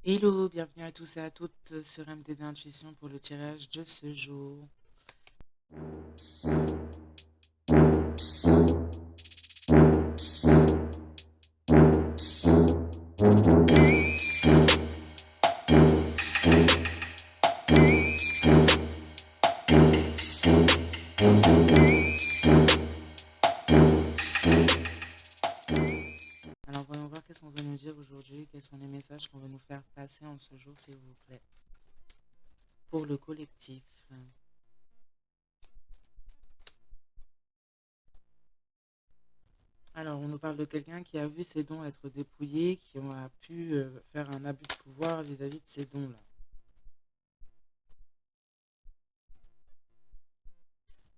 Hello, bienvenue à tous et à toutes sur MDD Intuition pour le tirage de ce jour. Alors, voyons voir qu'est-ce qu'on veut nous dire aujourd'hui, quels sont les messages qu'on veut nous faire passer en ce jour, s'il vous plaît, pour le collectif. Alors, on nous parle de quelqu'un qui a vu ses dons être dépouillés, qui a pu faire un abus de pouvoir vis-à-vis de ces dons-là.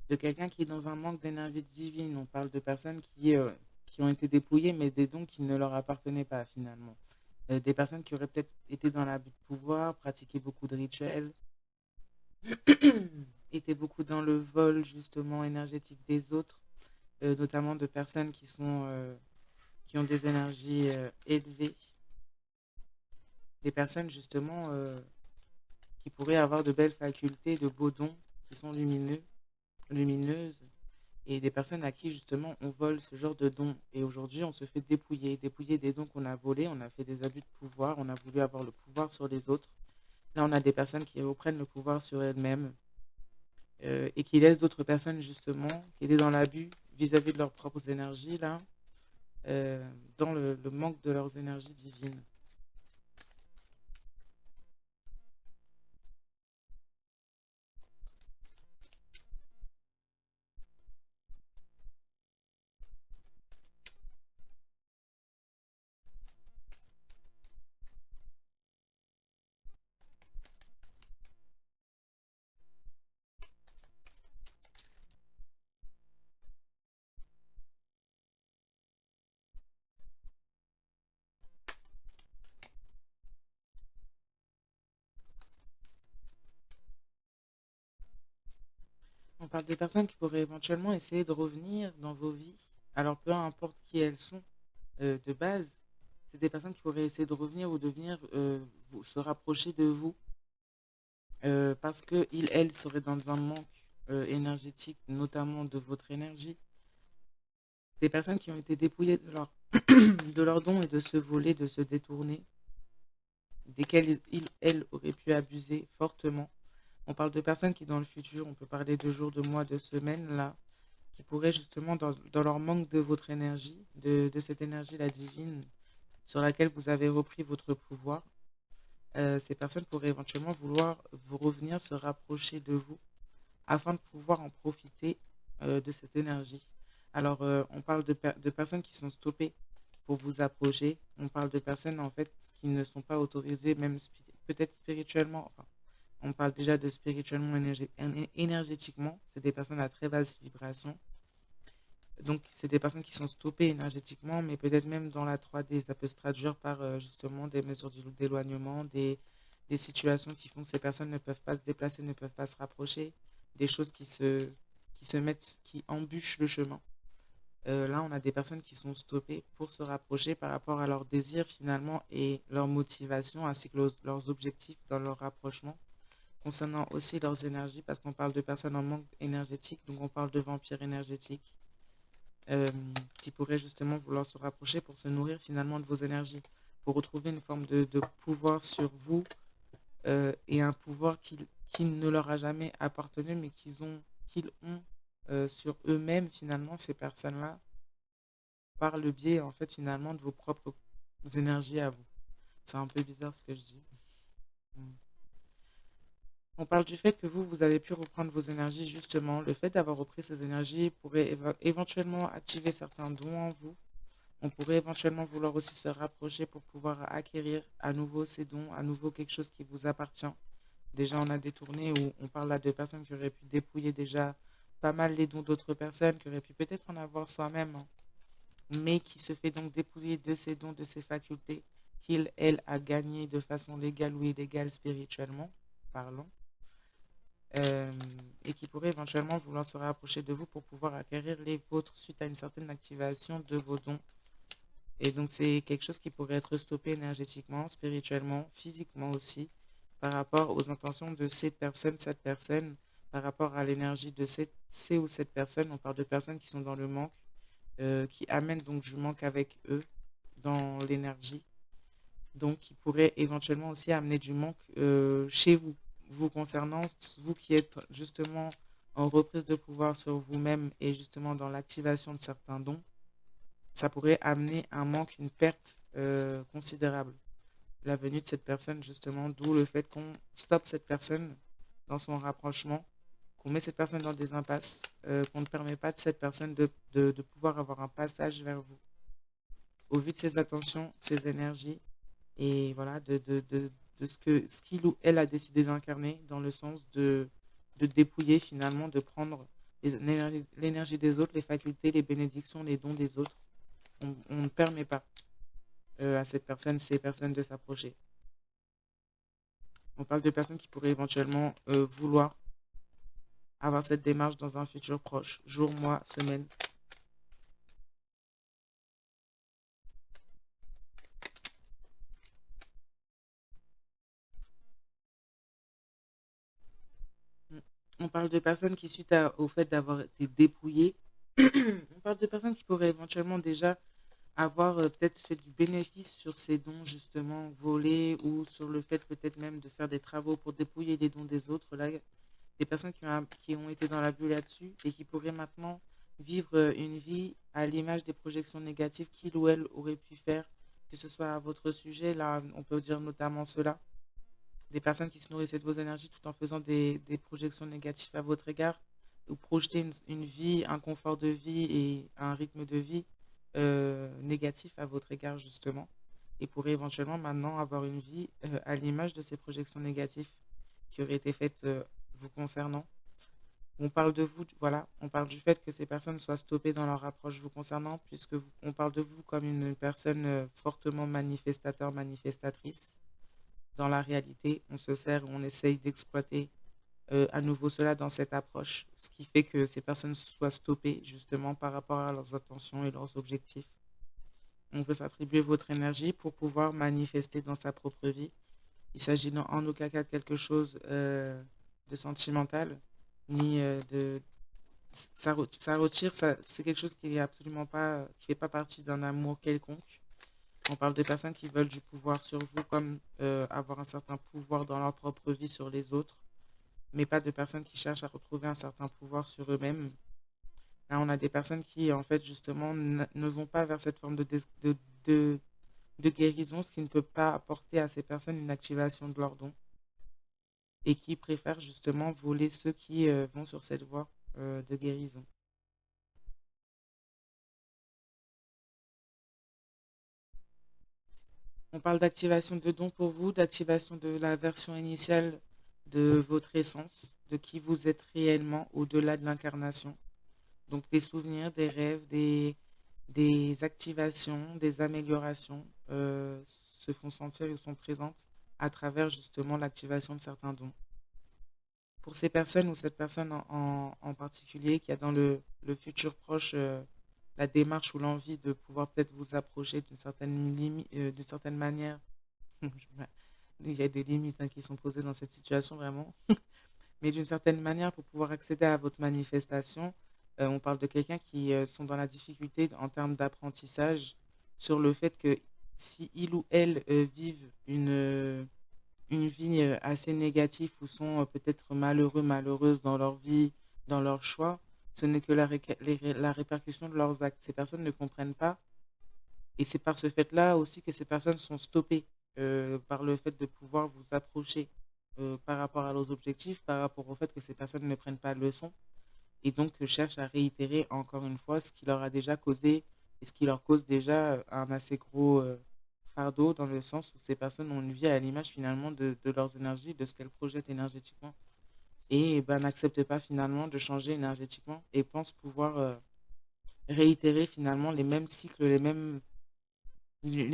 De quelqu'un qui est dans un manque d'énergie divine. On parle de personnes qui ont été dépouillées, mais des dons qui ne leur appartenaient pas finalement. Des personnes qui auraient peut-être été dans l'abus de pouvoir, pratiqué beaucoup de rituels, étaient beaucoup dans le vol justement énergétique des autres, notamment de personnes qui ont des énergies élevées, des personnes justement qui pourraient avoir de belles facultés, de beaux dons, qui sont lumineuses, et des personnes à qui justement on vole ce genre de dons. Et aujourd'hui, on se fait dépouiller des dons qu'on a volés, on a fait des abus de pouvoir, on a voulu avoir le pouvoir sur les autres. Là, on a des personnes qui reprennent le pouvoir sur elles-mêmes et qui laissent d'autres personnes justement qui étaient dans l'abus vis-à-vis de leurs propres énergies, là, dans le manque de leurs énergies divines. On parle de personnes qui pourraient éventuellement essayer de revenir dans vos vies. Alors peu importe qui elles sont de base, c'est des personnes qui pourraient essayer de revenir ou de venir se rapprocher de vous parce qu'ils, elles, seraient dans un manque énergétique, notamment de votre énergie. Des personnes qui ont été dépouillées de leurs dons et de se voler, de se détourner, desquels ils, elles, auraient pu abuser fortement. On parle de personnes qui, dans le futur, on peut parler de jours, de mois, de semaines, là, qui pourraient justement, dans leur manque de votre énergie, de cette énergie, la divine, sur laquelle vous avez repris votre pouvoir, ces personnes pourraient éventuellement vouloir vous revenir, se rapprocher de vous, afin de pouvoir en profiter de cette énergie. Alors, on parle de personnes qui sont stoppées pour vous approcher. On parle de personnes, en fait, qui ne sont pas autorisées, même peut-être spirituellement. Enfin, on parle déjà de spirituellement, énergétiquement. C'est des personnes à très basse vibration. Donc, c'est des personnes qui sont stoppées énergétiquement, mais peut-être même dans la 3D, ça peut se traduire par justement des mesures d'éloignement, des situations qui font que ces personnes ne peuvent pas se déplacer, ne peuvent pas se rapprocher, des choses qui se mettent, qui embûchent le chemin. Là, on a des personnes qui sont stoppées pour se rapprocher par rapport à leurs désirs finalement et leur motivation ainsi que leurs objectifs dans leur rapprochement. Concernant aussi leurs énergies, parce qu'on parle de personnes en manque énergétique, donc on parle de vampires énergétiques euh, qui pourraient justement vouloir se rapprocher pour se nourrir finalement de vos énergies, pour retrouver une forme de pouvoir sur vous et un pouvoir qui ne leur a jamais appartenu, mais qu'ils ont sur eux-mêmes finalement, ces personnes-là, par le biais en fait finalement de vos propres énergies à vous. C'est un peu bizarre ce que je dis. Mm. On parle du fait que vous avez pu reprendre vos énergies justement. Le fait d'avoir repris ces énergies pourrait éventuellement activer certains dons en vous. On pourrait éventuellement vouloir aussi se rapprocher pour pouvoir acquérir à nouveau ces dons, à nouveau quelque chose qui vous appartient. Déjà, on a des tournées où on parle là de personnes qui auraient pu dépouiller déjà pas mal les dons d'autres personnes, qui auraient pu peut-être en avoir soi-même, hein, mais qui se fait donc dépouiller de ses dons, de ses facultés, qu'il, elle, a gagné de façon légale ou illégale spirituellement parlant, euh, et qui pourrait éventuellement vouloir se rapprocher de vous pour pouvoir acquérir les vôtres suite à une certaine activation de vos dons Et donc, c'est quelque chose qui pourrait être stoppé énergétiquement, spirituellement, physiquement aussi, par rapport aux intentions de cette personne, par rapport à l'énergie de ces ou cette personne. On parle de personnes qui sont dans le manque, qui amènent donc du manque avec eux dans l'énergie. Donc, qui pourrait éventuellement aussi amener du manque chez vous, vous concernant, vous qui êtes justement en reprise de pouvoir sur vous-même et justement dans l'activation de certains dons, ça pourrait amener un manque, une perte considérable. La venue de cette personne, justement, d'où le fait qu'on stoppe cette personne dans son rapprochement, qu'on met cette personne dans des impasses, qu'on ne permet pas de cette personne de pouvoir avoir un passage vers vous, au vu de ses attentions, de ses énergies, et voilà, de ce qu'il ou elle a décidé d'incarner, dans le sens de dépouiller finalement, de prendre l'énergie des autres, les facultés, les bénédictions, les dons des autres. On ne permet pas à cette personne, ces personnes de s'approcher. On parle de personnes qui pourraient éventuellement vouloir avoir cette démarche dans un futur proche, jour, mois, semaine. On parle de personnes qui, suite au fait d'avoir été dépouillées, on parle de personnes qui pourraient éventuellement déjà avoir peut-être fait du bénéfice sur ces dons justement volés, ou sur le fait peut-être même de faire des travaux pour dépouiller les dons des autres. Là, des personnes qui ont été dans la bulle là-dessus et qui pourraient maintenant vivre une vie à l'image des projections négatives qu'il ou elle aurait pu faire, que ce soit à votre sujet. Là, on peut dire notamment cela, des personnes qui se nourrissaient de vos énergies tout en faisant des projections négatives à votre égard, ou projeter une vie, un confort de vie et un rythme de vie négatif à votre égard justement, et pourrait éventuellement maintenant avoir une vie à l'image de ces projections négatives qui auraient été faites vous concernant. On parle de vous, voilà, on parle du fait que ces personnes soient stoppées dans leur approche vous concernant, puisque on parle de vous comme une personne fortement manifestateur, manifestatrice. Dans la réalité, on se sert, on essaye d'exploiter à nouveau cela dans cette approche, ce qui fait que ces personnes soient stoppées justement par rapport à leurs intentions et leurs objectifs. On veut s'attribuer votre énergie pour pouvoir manifester dans sa propre vie. Il s'agit en aucun cas de quelque chose de sentimental, ni de... Ça retire, c'est quelque chose qui est absolument pas, qui fait pas partie d'un amour quelconque. On parle de personnes qui veulent du pouvoir sur vous, comme avoir un certain pouvoir dans leur propre vie sur les autres, mais pas de personnes qui cherchent à retrouver un certain pouvoir sur eux-mêmes. Là, on a des personnes qui, en fait, justement, ne vont pas vers cette forme de, de guérison, ce qui ne peut pas apporter à ces personnes une activation de leurs dons, et qui préfèrent justement voler ceux qui vont sur cette voie de guérison. On parle d'activation de dons pour vous, d'activation de la version initiale de votre essence, de qui vous êtes réellement au-delà de l'incarnation. Donc des souvenirs, des rêves, des activations, des améliorations se font sentir et sont présentes à travers justement l'activation de certains dons. Pour ces personnes, ou cette personne en particulier qui a dans le futur proche la démarche ou l'envie de pouvoir peut-être vous approcher d'une certaine manière, il y a des limites qui sont posées dans cette situation vraiment, mais d'une certaine manière pour pouvoir accéder à votre manifestation, on parle de quelqu'un qui sont dans la difficulté en termes d'apprentissage, sur le fait que si il ou elle vivent une vie assez négative, ou sont peut-être malheureux, malheureuses dans leur vie, dans leurs choix, ce n'est que la répercussion de leurs actes. Ces personnes ne comprennent pas, et c'est par ce fait-là aussi que ces personnes sont stoppées par le fait de pouvoir vous approcher par rapport à leurs objectifs, par rapport au fait que ces personnes ne prennent pas leçon, et donc cherchent à réitérer encore une fois ce qui leur a déjà causé, et ce qui leur cause déjà un assez gros fardeau, dans le sens où ces personnes ont une vie à l'image finalement de leurs énergies, de ce qu'elles projettent énergétiquement, et ben, n'acceptent pas finalement de changer énergétiquement, et pensent pouvoir réitérer finalement les mêmes cycles, les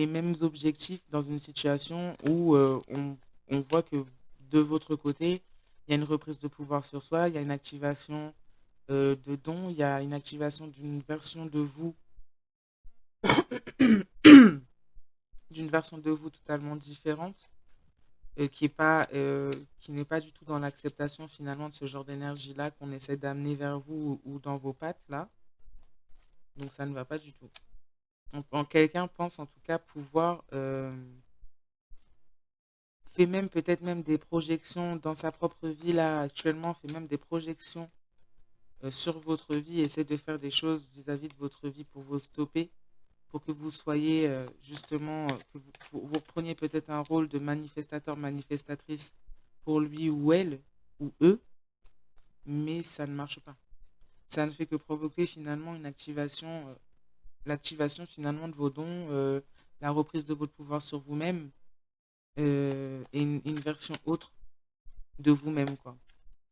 mêmes objectifs dans une situation où on voit que de votre côté, il y a une reprise de pouvoir sur soi, il y a une activation de dons, il y a une activation d'une version de vous d'une version de vous totalement différente, qui n'est pas du tout dans l'acceptation finalement de ce genre d'énergie-là qu'on essaie d'amener vers vous ou dans vos pattes là. Donc ça ne va pas du tout. Quelqu'un pense en tout cas pouvoir, fait même peut-être même des projections dans sa propre vie là actuellement, fait même des projections sur votre vie, essaie de faire des choses vis-à-vis de votre vie pour vous stopper, pour que vous soyez justement, que vous repreniez peut-être un rôle de manifestateur, manifestatrice pour lui ou elle, ou eux, mais ça ne marche pas. Ça ne fait que provoquer finalement une activation, l'activation finalement de vos dons, la reprise de votre pouvoir sur vous-même, et une version autre de vous-même, quoi.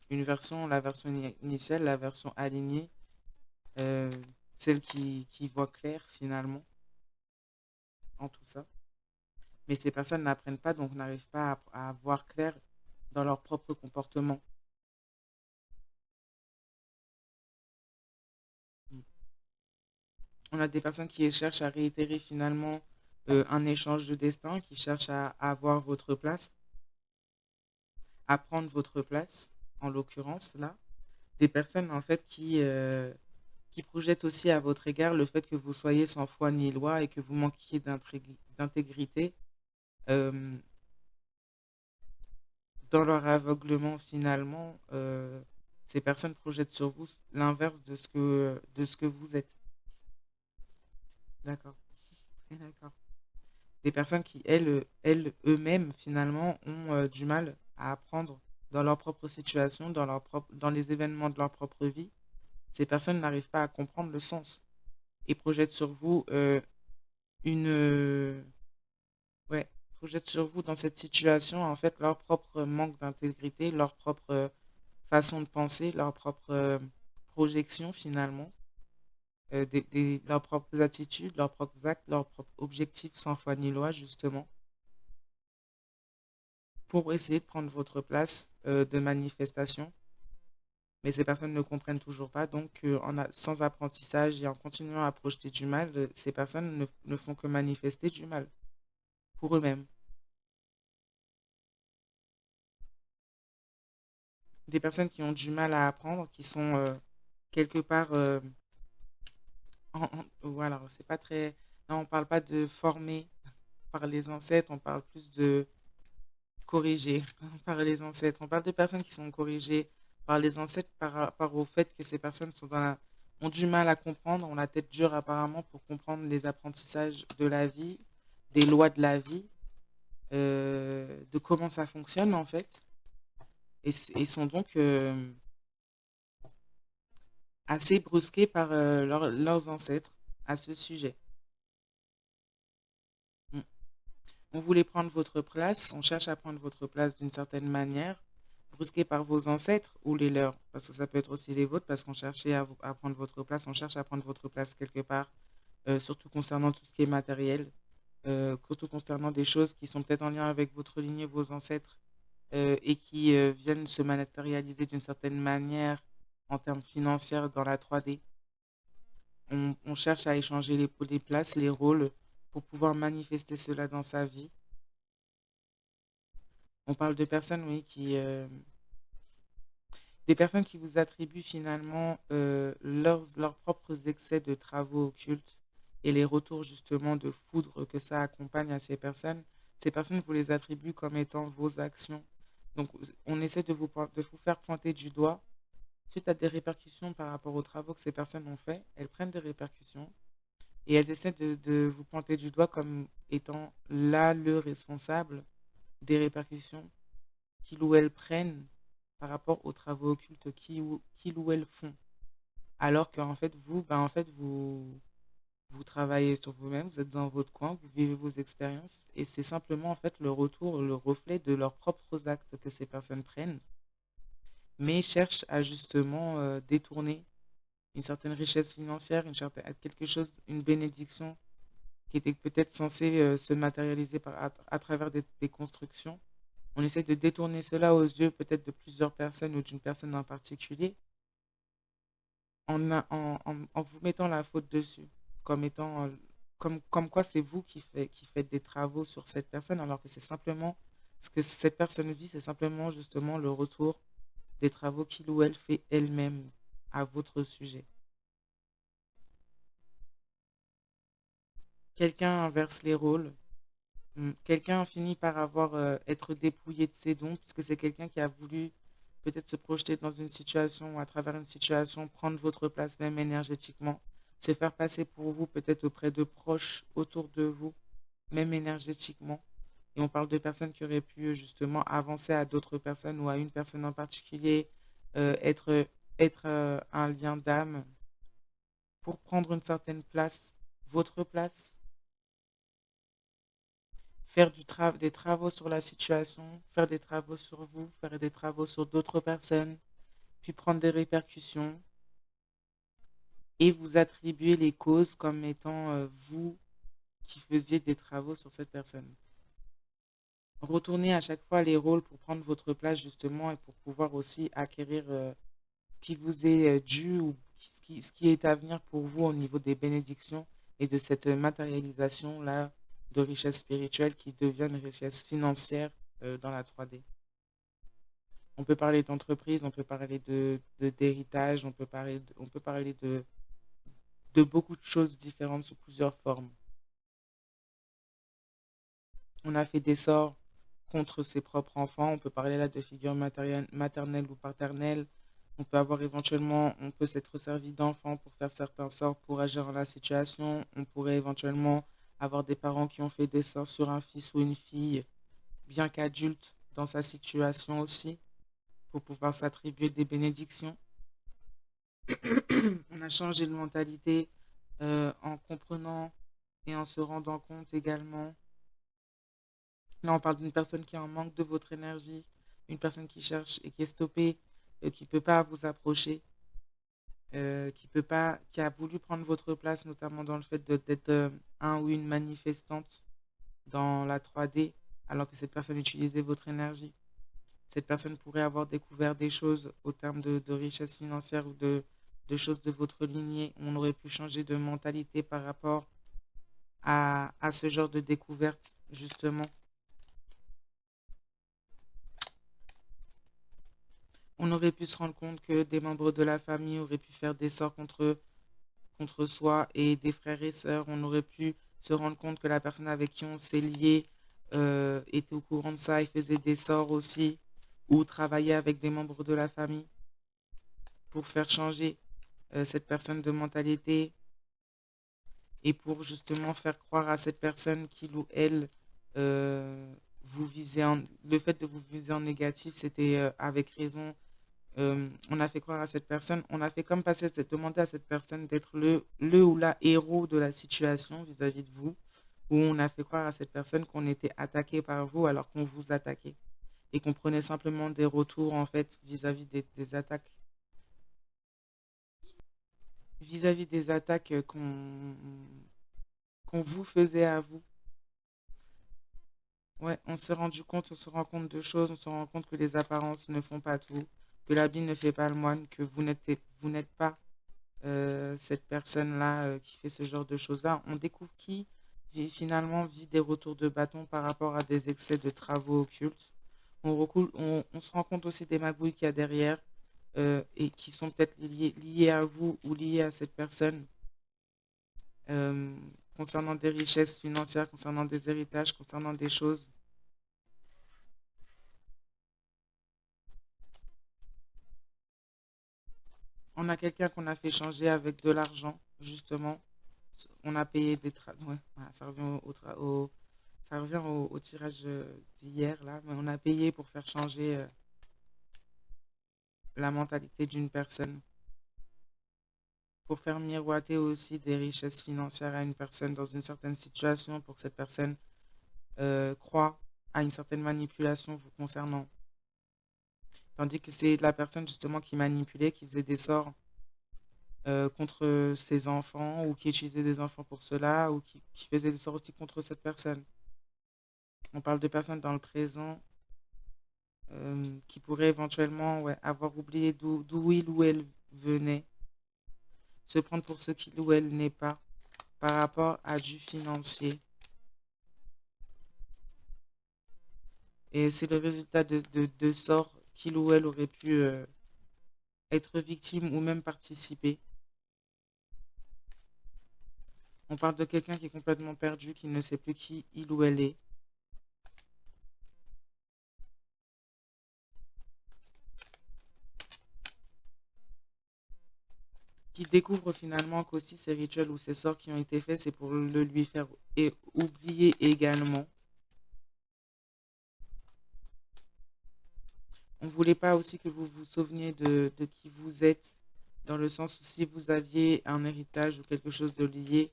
Une version, la version initiale, la version alignée, euh, celle qui voit clair finalement en tout ça. Mais ces personnes n'apprennent pas, donc n'arrivent pas à voir clair dans leur propre comportement. On a des personnes qui cherchent à réitérer finalement un échange de destin, qui cherchent à avoir votre place, à prendre votre place, en l'occurrence là. Des personnes en fait qui projettent aussi à votre égard le fait que vous soyez sans foi ni loi et que vous manquiez d'intégrité, euh, dans leur aveuglement finalement. Ces personnes projettent sur vous l'inverse de ce que vous êtes. D'accord. Très d'accord. Des personnes qui, eux-mêmes, finalement, ont du mal à apprendre dans leur propre situation, dans les événements de leur propre vie. Ces personnes n'arrivent pas à comprendre le sens et projettent sur vous une... ouais, projettent sur vous dans cette situation, en fait, leur propre manque d'intégrité, leur propre façon de penser, leur propre projection, finalement, leurs propres attitudes, leurs propres actes, leurs propres objectifs sans foi ni loi, justement, pour essayer de prendre votre place de manifestation. Mais ces personnes ne comprennent toujours pas. Donc, sans apprentissage et en continuant à projeter du mal, ces personnes ne font que manifester du mal pour eux-mêmes. Des personnes qui ont du mal à apprendre, qui sont quelque part... voilà, c'est pas très... Non, on parle pas de former par les ancêtres, on parle plus de corriger par les ancêtres. On parle de personnes qui sont corrigées par les ancêtres par rapport au fait que ces personnes ont du mal à comprendre, ont la tête dure apparemment pour comprendre les apprentissages de la vie, des lois de la vie, de comment ça fonctionne en fait, et sont donc assez brusqués par leurs ancêtres à ce sujet. Mm. On voulait prendre votre place, on cherche à prendre votre place d'une certaine manière, brusqué par vos ancêtres ou les leurs, parce que ça peut être aussi les vôtres, parce qu'on cherchait à prendre votre place, on cherche à prendre votre place quelque part, surtout concernant tout ce qui est matériel, surtout concernant des choses qui sont peut-être en lien avec votre lignée, vos ancêtres, et qui viennent se matérialiser d'une certaine manière en termes financiers dans la 3D. On cherche à échanger les places, les rôles, pour pouvoir manifester cela dans sa vie. On parle de personnes, oui, des personnes qui vous attribuent finalement leurs propres excès de travaux occultes et les retours justement de foudre que ça accompagne à ces personnes. Ces personnes vous les attribuent comme étant vos actions. Donc on essaie de vous faire pointer du doigt suite à des répercussions par rapport aux travaux que ces personnes ont fait. Elles prennent des répercussions et elles essaient de vous pointer du doigt comme étant là le responsable des répercussions qu'ils ou elles prennent par rapport aux travaux occultes qu'ils ou elles font. Alors qu'en fait, vous, ben, en fait, vous travaillez sur vous-même, vous êtes dans votre coin, vous vivez vos expériences et c'est simplement en fait le retour, le reflet de leurs propres actes que ces personnes prennent, mais cherchent à justement détourner une certaine richesse financière, quelque chose, une bénédiction qui était peut-être censée se matérialiser à travers des constructions. On essaie de détourner cela aux yeux peut-être de plusieurs personnes ou d'une personne en particulier en vous mettant la faute dessus, comme étant comme quoi c'est vous qui faites des travaux sur cette personne, alors que c'est simplement ce que cette personne vit, c'est simplement justement le retour des travaux qu'il ou elle fait elle-même à votre sujet. Quelqu'un inverse les rôles. Quelqu'un finit par être dépouillé de ses dons, puisque c'est quelqu'un qui a voulu peut-être se projeter dans une situation ou à travers une situation, prendre votre place même énergétiquement, se faire passer pour vous peut-être auprès de proches autour de vous, même énergétiquement. Et on parle de personnes qui auraient pu justement avancer à d'autres personnes ou à une personne en particulier, être un lien d'âme pour prendre une certaine place, votre place, faire des travaux sur la situation, faire des travaux sur vous, faire des travaux sur d'autres personnes, puis prendre des répercussions et vous attribuer les causes comme étant vous qui faisiez des travaux sur cette personne. Retournez à chaque fois les rôles pour prendre votre place justement et pour pouvoir aussi acquérir ce qui vous est dû ou ce qui est à venir pour vous au niveau des bénédictions et de cette matérialisation-là de richesse spirituelle qui devient une richesse financière dans la 3D. On peut parler d'entreprise, on peut parler d'héritage, on peut parler de beaucoup de choses différentes sous plusieurs formes. On a fait des sorts contre ses propres enfants. On peut parler là de figures maternelles ou paternelles. On peut avoir éventuellement, on peut s'être servi d'enfants pour faire certains sorts pour agir dans la situation. On pourrait éventuellement avoir des parents qui ont fait des sorts sur un fils ou une fille, bien qu'adulte dans sa situation aussi, pour pouvoir s'attribuer des bénédictions. On a changé de mentalité en comprenant et en se rendant compte également. Là, on parle d'une personne qui est en manque de votre énergie, une personne qui cherche et qui est stoppée, qui ne peut pas vous approcher, qui peut pas, qui a voulu prendre votre place, notamment dans le fait d'être un ou une manifestante dans la 3D, alors que cette personne utilisait votre énergie. Cette personne pourrait avoir découvert des choses au terme de richesse financière ou de choses de votre lignée. On aurait pu changer de mentalité par rapport à ce genre de découverte, justement. On aurait pu se rendre compte que des membres de la famille auraient pu faire des sorts contre soi et des frères et sœurs. On aurait pu se rendre compte que la personne avec qui on s'est lié était au courant de ça et faisait des sorts aussi, ou travaillait avec des membres de la famille pour faire changer cette personne de mentalité et pour justement faire croire à cette personne qu'il ou elle le fait de vous viser en négatif, c'était avec raison. On a fait croire à cette personne, on a fait comme demander à cette personne d'être le ou la héros de la situation vis-à-vis de vous, où on a fait croire à cette personne qu'on était attaqué par vous alors qu'on vous attaquait et qu'on prenait simplement des retours en fait vis-à-vis des attaques, vis-à-vis des attaques qu'on vous faisait à vous. Ouais, on se rend compte de choses, on se rend compte que les apparences ne font pas tout, que l'habit ne fait pas le moine, que vous n'êtes pas cette personne-là qui fait ce genre de choses-là. On découvre finalement vit des retours de bâton par rapport à des excès de travaux occultes. On se rend compte aussi des magouilles qu'il y a derrière et qui sont peut-être liées à vous ou liées à cette personne euh, concernant des richesses financières, concernant des héritages, concernant des choses. On a quelqu'un qu'on a fait changer avec de l'argent, justement. On a payé ouais, voilà, ça revient ça revient au tirage d'hier, là. Mais on a payé pour faire changer la mentalité d'une personne, pour faire miroiter aussi des richesses financières à une personne dans une certaine situation, pour que cette personne croit à une certaine manipulation vous concernant. Tandis que c'est la personne justement qui manipulait, qui faisait des sorts contre ses enfants ou qui utilisait des enfants pour cela ou qui faisait des sorts aussi contre cette personne. On parle de personnes dans le présent qui pourraient éventuellement ouais, avoir oublié d'où il ou elle venait, se prendre pour ce qu'il ou elle n'est pas par rapport à du financier. Et c'est le résultat de sorts qu'il ou elle aurait pu être victime ou même participer. On parle de quelqu'un qui est complètement perdu, qui ne sait plus qui il ou elle est. Qui découvre finalement qu'aussi ces rituels ou ces sorts qui ont été faits, c'est pour le lui faire oublier également. On ne voulait pas aussi que vous vous souveniez de qui vous êtes, dans le sens où si vous aviez un héritage ou quelque chose de lié,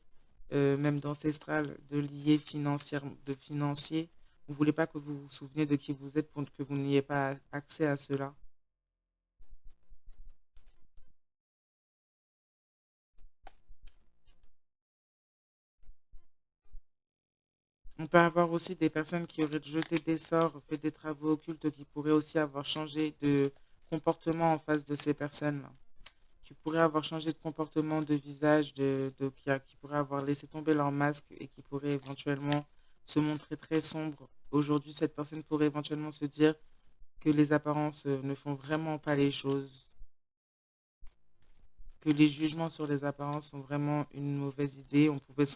même d'ancestral, de lié financière, de financier, on ne voulait pas que vous vous souveniez de qui vous êtes pour que vous n'ayez pas accès à cela. On peut avoir aussi des personnes qui auraient jeté des sorts, fait des travaux occultes, qui pourraient aussi avoir changé de comportement en face de ces personnes-là. Qui pourraient avoir changé de comportement, de visage, qui pourraient avoir laissé tomber leur masque et qui pourraient éventuellement se montrer très sombres. Aujourd'hui, cette personne pourrait éventuellement se dire que les apparences ne font vraiment pas les choses, que les jugements sur les apparences sont vraiment une mauvaise idée. On pourrait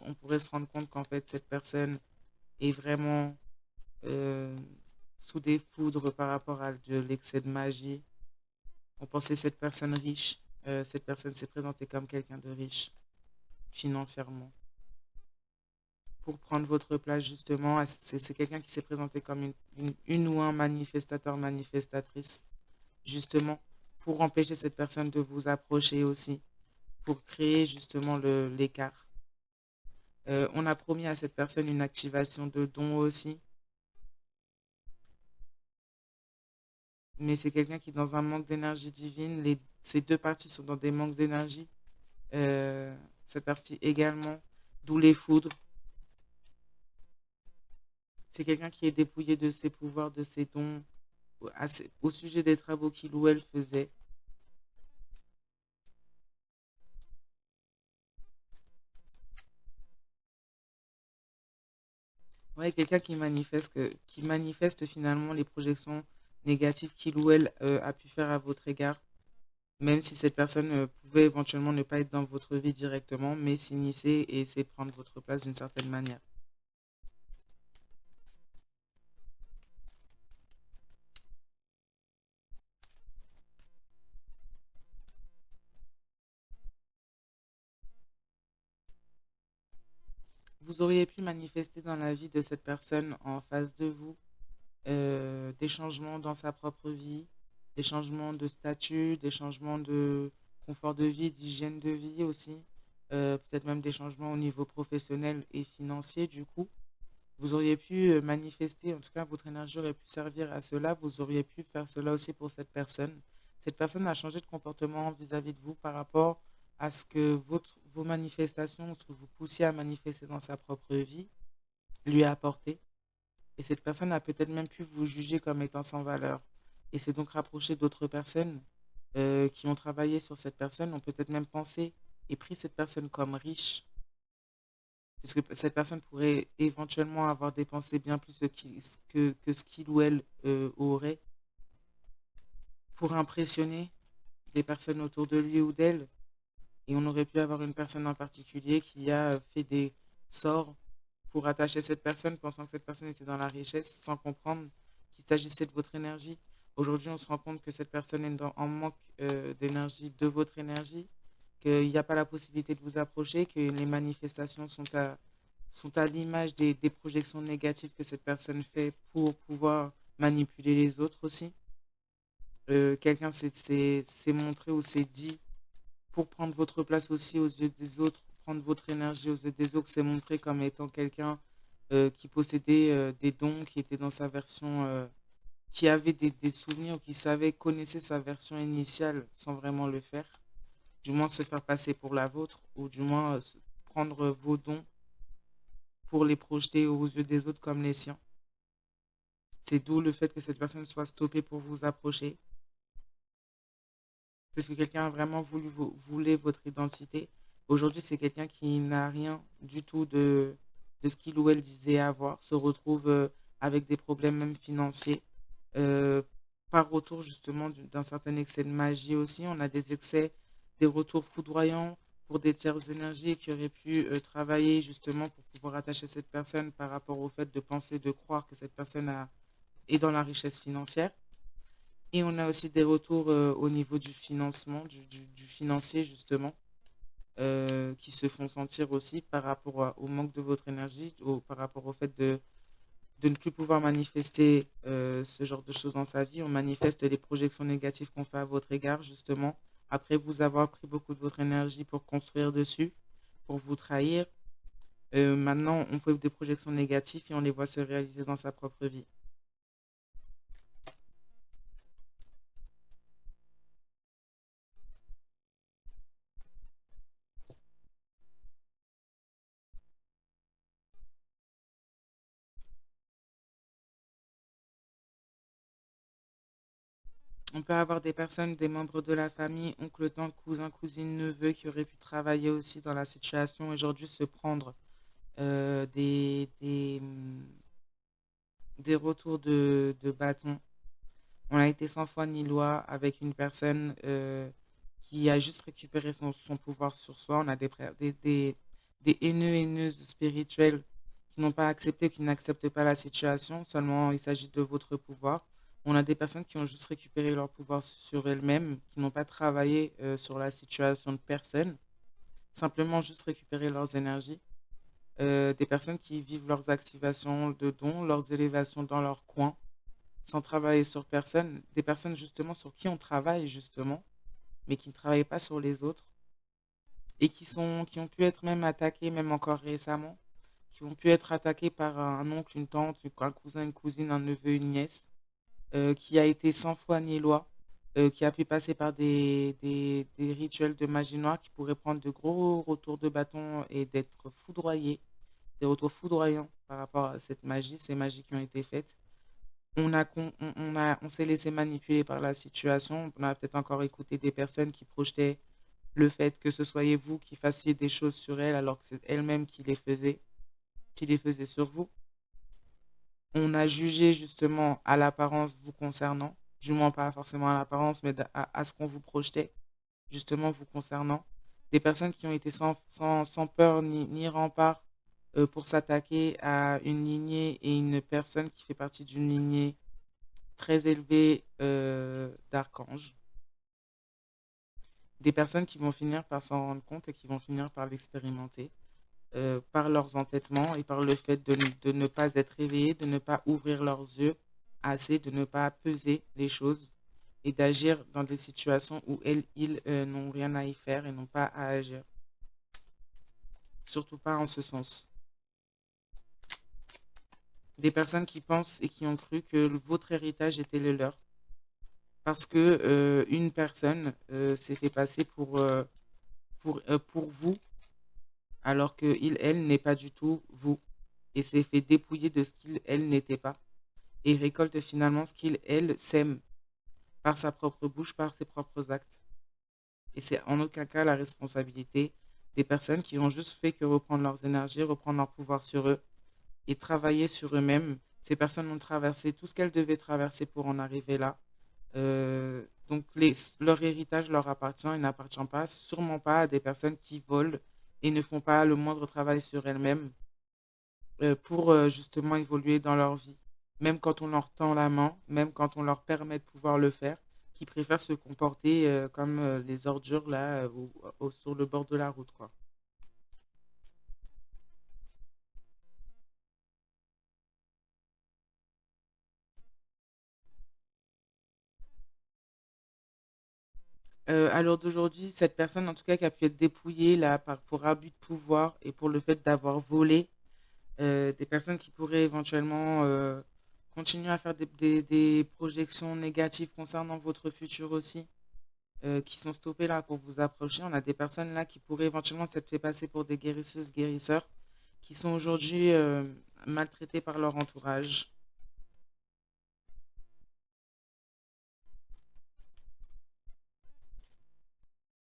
se rendre compte qu'en fait, cette personne est vraiment euh, sous des foudres par rapport à de l'excès de magie. On pensait cette personne riche. Cette personne s'est présentée comme quelqu'un de riche financièrement. Pour prendre votre place, justement, c'est quelqu'un qui s'est présenté comme une ou un manifestateur, manifestatrice, justement, pour empêcher cette personne de vous approcher aussi, pour créer justement l'écart. On a promis à cette personne une activation de dons aussi, mais c'est quelqu'un qui est dans un manque d'énergie divine. Ces deux parties sont dans des manques d'énergie. Cette partie également, d'où les foudres. C'est quelqu'un qui est dépouillé de ses pouvoirs, de ses dons, au sujet des travaux qu'il ou elle faisait. Ouais, quelqu'un qui manifeste finalement les projections négatives qu'il ou elle a pu faire à votre égard, même si cette personne pouvait éventuellement ne pas être dans votre vie directement, mais s'initier et essayer de prendre votre place d'une certaine manière. Vous auriez pu manifester dans la vie de cette personne en face de vous des changements dans sa propre vie, des changements de statut, des changements de confort de vie, d'hygiène de vie aussi, peut-être même des changements au niveau professionnel et financier du coup. Vous auriez pu manifester, en tout cas votre énergie aurait pu servir à cela, vous auriez pu faire cela aussi pour cette personne. Cette personne a changé de comportement vis-à-vis de vous par rapport à ce que vos manifestations, ce que vous poussiez à manifester dans sa propre vie, lui a apporté. Et cette personne a peut-être même pu vous juger comme étant sans valeur. Et c'est donc rapproché d'autres personnes qui ont travaillé sur cette personne, ont peut-être même pensé et pris cette personne comme riche, puisque cette personne pourrait éventuellement avoir dépensé bien plus que ce qu'il ou elle aurait pour impressionner des personnes autour de lui ou d'elle. Et on aurait pu avoir une personne en particulier qui a fait des sorts pour attacher cette personne, pensant que cette personne était dans la richesse, sans comprendre qu'il s'agissait de votre énergie. Aujourd'hui, on se rend compte que cette personne est en manque d'énergie, de votre énergie, qu'il n'y a pas la possibilité de vous approcher, que les manifestations sont à l'image des projections négatives que cette personne fait pour pouvoir manipuler les autres aussi. Quelqu'un s'est montré ou s'est dit pour prendre votre place aussi aux yeux des autres, prendre votre énergie aux yeux des autres, s'est montré comme étant quelqu'un qui possédait des dons, qui était dans sa version, qui avait des souvenirs, qui savait, connaissait sa version initiale sans vraiment le faire, du moins se faire passer pour la vôtre, ou du moins prendre vos dons pour les projeter aux yeux des autres comme les siens. C'est d'où le fait que cette personne soit stoppée pour vous approcher, puisque quelqu'un a vraiment voulu votre identité. Aujourd'hui, c'est quelqu'un qui n'a rien du tout de ce qu'il ou elle disait avoir, se retrouve avec des problèmes même financiers, euh, par retour justement d'un certain excès de magie aussi. On a des excès, des retours foudroyants pour des tierces énergies qui auraient pu travailler justement pour pouvoir attacher cette personne par rapport au fait de penser, de croire que cette personne est dans la richesse financière. Et on a aussi des retours au niveau du financement, du financier justement, qui se font sentir aussi par rapport au manque de votre énergie, par rapport au fait de ne plus pouvoir manifester ce genre de choses dans sa vie. On manifeste les projections négatives qu'on fait à votre égard, justement, après vous avoir pris beaucoup de votre énergie pour construire dessus, pour vous trahir. Maintenant, on fait des projections négatives et on les voit se réaliser dans sa propre vie. On peut avoir des personnes, des membres de la famille, oncles, tantes, cousins, cousines, neveux, qui auraient pu travailler aussi dans la situation et aujourd'hui se prendre des retours de bâton. On a été sans foi ni loi avec une personne qui a juste récupéré son pouvoir sur soi. On a des haineux, haineuses spirituelles qui n'ont pas accepté, qui n'acceptent pas la situation. Seulement, il s'agit de votre pouvoir. On a des personnes qui ont juste récupéré leur pouvoir sur elles-mêmes, qui n'ont pas travaillé sur la situation de personne, simplement juste récupérer leurs énergies. Des personnes qui vivent leurs activations de dons, leurs élévations dans leur coin, sans travailler sur personne, des personnes justement sur qui on travaille justement, mais qui ne travaillent pas sur les autres et qui ont pu être même attaquées, même encore récemment, qui ont pu être attaquées par un oncle, une tante, un cousin, une cousine, un neveu, une nièce, qui a été sans foi ni loi, qui a pu passer par des rituels de magie noire qui pourraient prendre de gros retours de bâton et d'être foudroyés, des retours foudroyants par rapport à cette magie, ces magies qui ont été faites. On s'est laissé manipuler par la situation. On a peut-être encore écouté des personnes qui projetaient le fait que ce soyez vous qui fassiez des choses sur elle alors que c'est elle-même qui les faisait sur vous. On a jugé justement à l'apparence vous concernant, du moins pas forcément à l'apparence, mais à ce qu'on vous projetait justement vous concernant. Des personnes qui ont été sans peur ni rempart pour s'attaquer à une lignée et une personne qui fait partie d'une lignée très élevée d'archanges. Des personnes qui vont finir par s'en rendre compte et qui vont finir par l'expérimenter par leurs entêtements et par le fait de ne pas être réveillés, de ne pas ouvrir leurs yeux assez, de ne pas peser les choses et d'agir dans des situations où ils n'ont rien à y faire et n'ont pas à agir. Surtout pas en ce sens. Des personnes qui pensent et qui ont cru que votre héritage était le leur parce que une personne s'est fait passer pour vous, alors que il, elle, n'est pas du tout vous, et s'est fait dépouiller de ce qu'il, elle, n'était pas, et récolte finalement ce qu'il, elle, sème par sa propre bouche, par ses propres actes. Et c'est en aucun cas la responsabilité des personnes qui ont juste fait que reprendre leurs énergies, reprendre leur pouvoir sur eux et travailler sur eux-mêmes. Ces personnes ont traversé tout ce qu'elles devaient traverser pour en arriver là. Donc leur héritage leur appartient et n'appartient pas, sûrement pas à des personnes qui volent et ne font pas le moindre travail sur elles-mêmes pour justement évoluer dans leur vie. Même quand on leur tend la main, même quand on leur permet de pouvoir le faire, qui préfèrent se comporter comme les ordures là sur le bord de la route, quoi. À l'heure d'aujourd'hui, cette personne, en tout cas, qui a pu être dépouillée là, pour abus de pouvoir et pour le fait d'avoir volé, des personnes qui pourraient éventuellement continuer à faire des projections négatives concernant votre futur aussi, qui sont stoppées là pour vous approcher. On a des personnes là qui pourraient éventuellement s'être fait passer pour des guérisseuses, guérisseurs, qui sont aujourd'hui maltraités par leur entourage.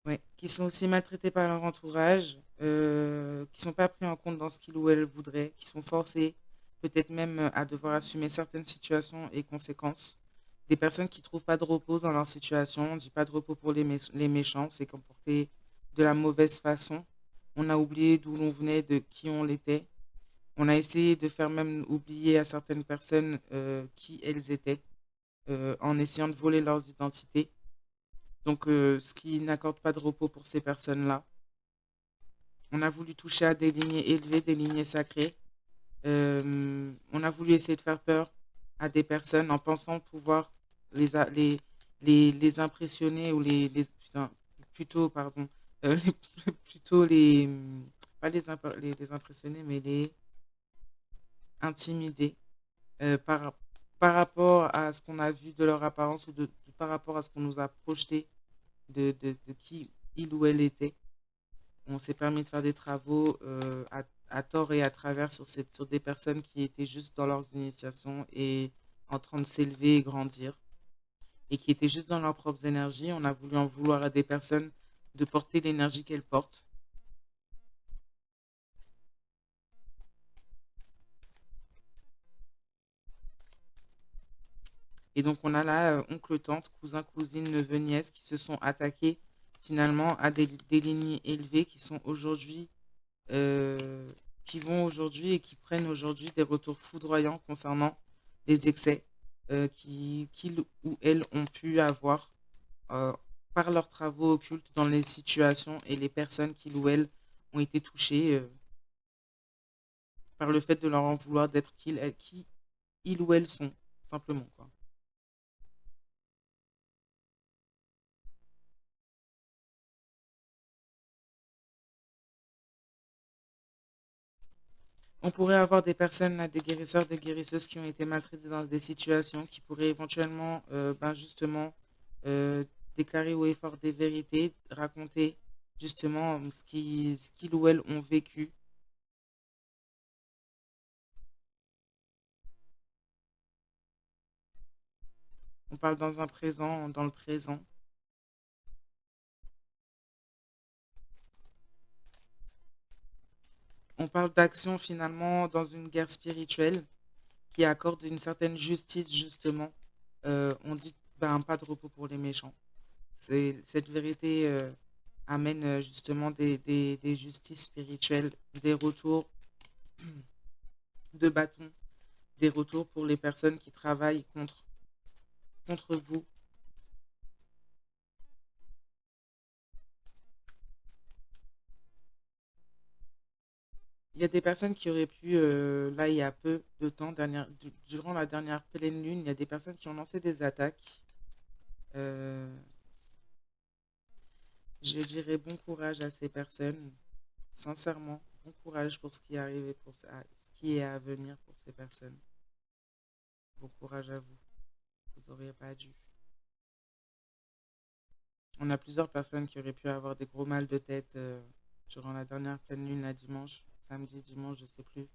Oui, qui sont aussi maltraités par leur entourage, qui sont pas pris en compte dans ce qu'ils ou elles voudraient, qui sont forcés peut-être même à devoir assumer certaines situations et conséquences. Des personnes qui trouvent pas de repos dans leur situation, on dit pas de repos pour les méchants, c'est comporter de la mauvaise façon. On a oublié d'où l'on venait, de qui on l'était. On a essayé de faire même oublier à certaines personnes qui elles étaient, en essayant de voler leurs identités. Donc, ce qui n'accorde pas de repos pour ces personnes-là. On a voulu toucher à des lignées élevées, des lignées sacrées. On a voulu essayer de faire peur à des personnes en pensant pouvoir les, les impressionner ou putain, plutôt, pardon, plutôt pas les impressionner, mais les intimider par rapport à ce qu'on a vu de leur apparence ou par rapport à ce qu'on nous a projeté de qui il ou elle était. On s'est permis de faire des travaux à tort et à travers sur des personnes qui étaient juste dans leurs initiations et en train de s'élever et grandir et qui étaient juste dans leurs propres énergies. On a voulu en vouloir à des personnes de porter l'énergie qu'elles portent. Et donc on a là oncle, tante, cousin, cousine, neveu, nièce qui se sont attaqués finalement à des lignées élevées qui sont aujourd'hui euh, qui vont aujourd'hui et qui prennent aujourd'hui des retours foudroyants concernant les excès qu'ils ou elles ont pu avoir euh, par leurs travaux occultes dans les situations et les personnes qu'ils ou elles ont été touchées par le fait de leur en vouloir d'être qui ils ou elles sont, simplement, quoi. On pourrait avoir des personnes, là, des guérisseurs, des guérisseuses qui ont été maltraités dans des situations, qui pourraient éventuellement, ben justement, euh, déclarer au effort des vérités, raconter justement ce qu'ils ou elles ont vécu. On parle dans un présent, dans le présent. On parle d'action finalement dans une guerre spirituelle qui accorde une certaine justice justement. On dit ben, pas de repos pour les méchants. Cette vérité amène justement des justices spirituelles, des retours de bâton, des retours pour les personnes qui travaillent contre vous. Il y a des personnes qui auraient pu, là il y a peu de temps, durant la dernière pleine lune, il y a des personnes qui ont lancé des attaques. Euh, je dirais bon courage à ces personnes, sincèrement, bon courage pour ce qui est arrivé, ce qui est à venir pour ces personnes. Bon courage à vous, vous n'auriez pas dû. On a plusieurs personnes qui auraient pu avoir des gros mal de tête durant la dernière pleine lune, la dimanche, samedi, dimanche, je sais plus.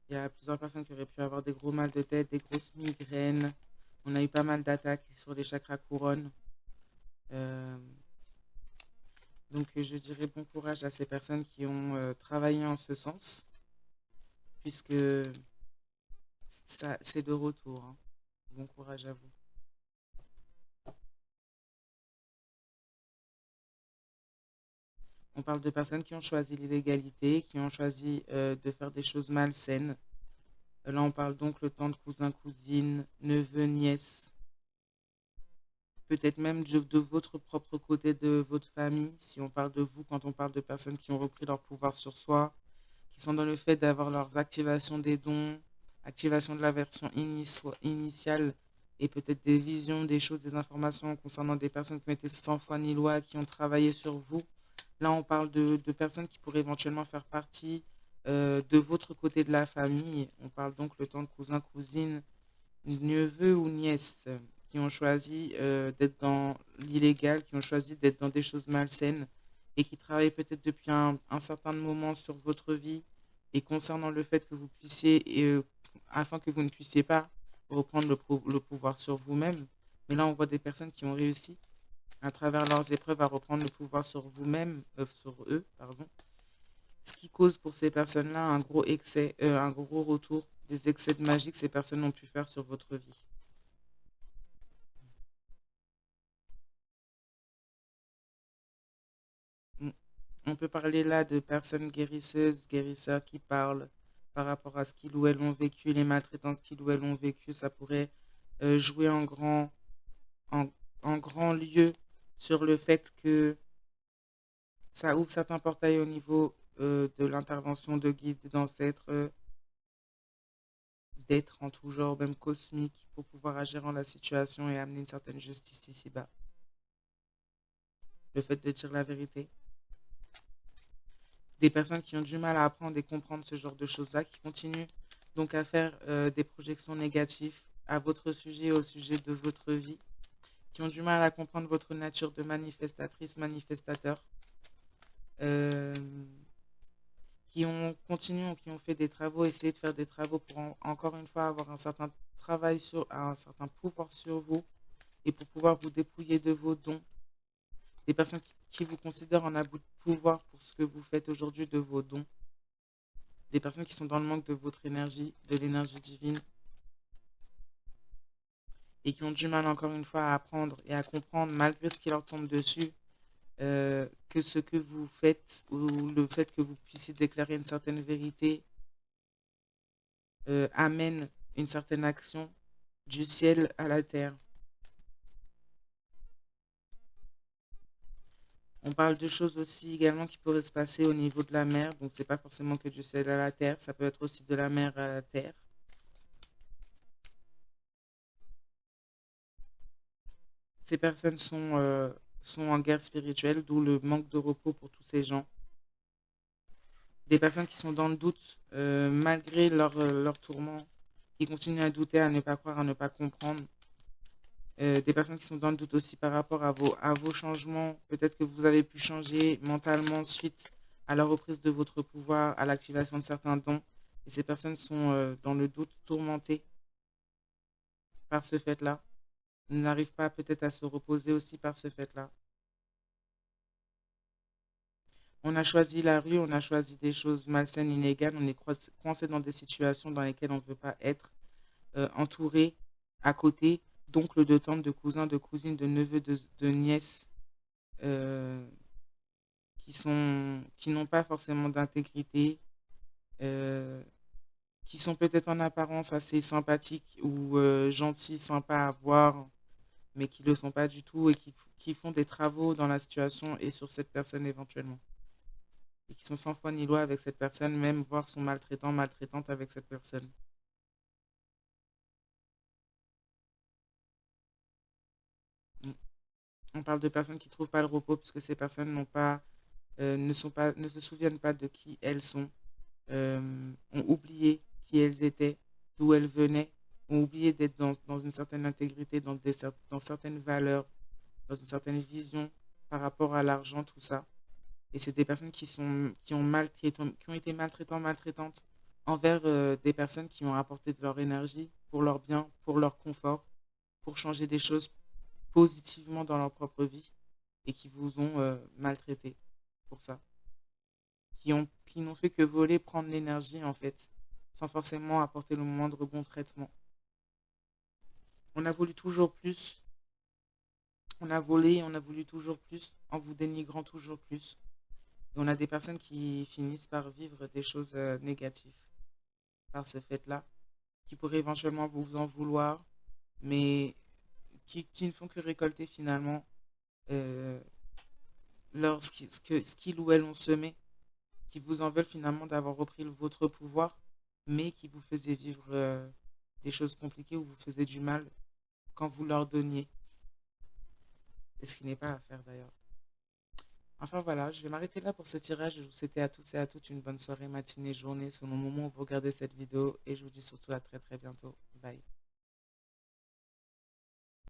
Il y a plusieurs personnes qui auraient pu avoir des gros mal de tête, des grosses migraines. On a eu pas mal d'attaques sur les chakras couronnes. Euh, donc je dirais bon courage à ces personnes qui ont travaillé en ce sens, puisque ça c'est de retour, hein. Bon courage à vous. On parle de personnes qui ont choisi l'illégalité, qui ont choisi de faire des choses malsaines. Là, on parle donc le temps de cousin, cousine, neveu, nièce, peut-être même de votre propre côté de votre famille, si on parle de vous, quand on parle de personnes qui ont repris leur pouvoir sur soi, qui sont dans le fait d'avoir leurs activations des dons, activation de la version initiale et peut-être des visions, des choses, des informations concernant des personnes qui ont été sans foi ni loi, qui ont travaillé sur vous. Là, on parle de personnes qui pourraient éventuellement faire partie de votre côté de la famille. On parle donc le temps de cousin, cousine, neveu ou nièce qui ont choisi d'être dans l'illégal, qui ont choisi d'être dans des choses malsaines et qui travaillent peut-être depuis un certain moment sur votre vie et concernant le fait que vous puissiez, afin que vous ne puissiez pas reprendre le pouvoir sur vous-même. Mais là, on voit des personnes qui ont réussi à travers leurs épreuves, à reprendre le pouvoir sur vous-même, sur eux, pardon. Ce qui cause pour ces personnes-là un gros excès, un gros retour des excès de magie que ces personnes ont pu faire sur votre vie. Mm. On peut parler là de personnes guérisseuses, guérisseurs qui parlent par rapport à ce qu'ils ou elles ont vécu, les maltraitances qu'ils ou elles ont vécu. Ça pourrait jouer en, en grand lieu sur le fait que ça ouvre certains portails au niveau de l'intervention de guides, d'ancêtres, d'êtres en tout genre, même cosmiques, pour pouvoir agir en la situation et amener une certaine justice ici-bas. Le fait de dire la vérité. Des personnes qui ont du mal à apprendre et comprendre ce genre de choses-là, qui continuent donc à faire des projections négatives à votre sujet, au sujet de votre vie, qui ont du mal à comprendre votre nature de manifestatrice, manifestateur, euh, qui ont continué, qui ont fait des travaux, essayé de faire des travaux pour encore une fois avoir un certain travail sur, un certain pouvoir sur vous et pour pouvoir vous dépouiller de vos dons. Des personnes qui vous considèrent en abus de pouvoir pour ce que vous faites aujourd'hui de vos dons. Des personnes qui sont dans le manque de votre énergie, de l'énergie divine et qui ont du mal encore une fois à apprendre et à comprendre malgré ce qui leur tombe dessus que ce que vous faites ou le fait que vous puissiez déclarer une certaine vérité amène une certaine action du ciel à la terre. On parle de choses aussi également qui pourraient se passer au niveau de la mer, donc c'est pas forcément que du ciel à la terre, ça peut être aussi de la mer à la terre. Ces personnes sont en guerre spirituelle, d'où le manque de repos pour tous ces gens. Des personnes qui sont dans le doute malgré leur tourment, qui continuent à douter, à ne pas croire, à ne pas comprendre. Des personnes qui sont dans le doute aussi par rapport à vos changements. Peut-être que vous avez pu changer mentalement suite à la reprise de votre pouvoir, à l'activation de certains dons. Et ces personnes sont dans le doute, tourmentées par ce fait-là. N'arrivent pas peut-être à se reposer aussi par ce fait-là. On a choisi la rue, on a choisi des choses malsaines, inégales, on est coincé dans des situations dans lesquelles on ne veut pas être, entouré, à côté, d'oncles, de tantes, de cousins, de cousines, de neveux, de nièces, euh, qui n'ont pas forcément d'intégrité, euh, qui sont peut-être en apparence assez sympathiques ou gentils, sympas à voir, mais qui ne le sont pas du tout et qui font des travaux dans la situation et sur cette personne éventuellement. Et qui sont sans foi ni loi avec cette personne, même voire sont maltraitants, maltraitantes avec cette personne. Mm. On parle de personnes qui ne trouvent pas le repos puisque ces personnes ne se souviennent pas de qui elles sont, ont oublié qui elles étaient, d'où elles venaient, ont oublié d'être dans une certaine intégrité, dans certaines valeurs, dans une certaine vision par rapport à l'argent, tout ça. Et c'est des personnes qui ont été maltraitants, maltraitantes envers des personnes qui ont apporté de leur énergie pour leur bien, pour leur confort, pour changer des choses positivement dans leur propre vie et qui vous ont maltraité pour ça. Qui n'ont fait que voler, prendre l'énergie en fait, sans forcément apporter le moindre bon traitement. On a voulu toujours plus, on a volé, on a voulu toujours plus, en vous dénigrant toujours plus. Et on a des personnes qui finissent par vivre des choses négatives par ce fait-là, qui pourraient éventuellement vous en vouloir, mais qui ne font que récolter finalement euh, ce qu'ils ou elles ont semé, qui vous en veulent finalement d'avoir repris votre pouvoir, mais qui vous faisaient vivre des choses compliquées ou vous faisaient du mal quand vous leur donniez. Et ce qui n'est pas à faire d'ailleurs. Enfin voilà, je vais m'arrêter là pour ce tirage. Je vous souhaite à tous et à toutes une bonne soirée, matinée, journée, selon le moment où vous regardez cette vidéo. Et je vous dis surtout à très très bientôt. Bye.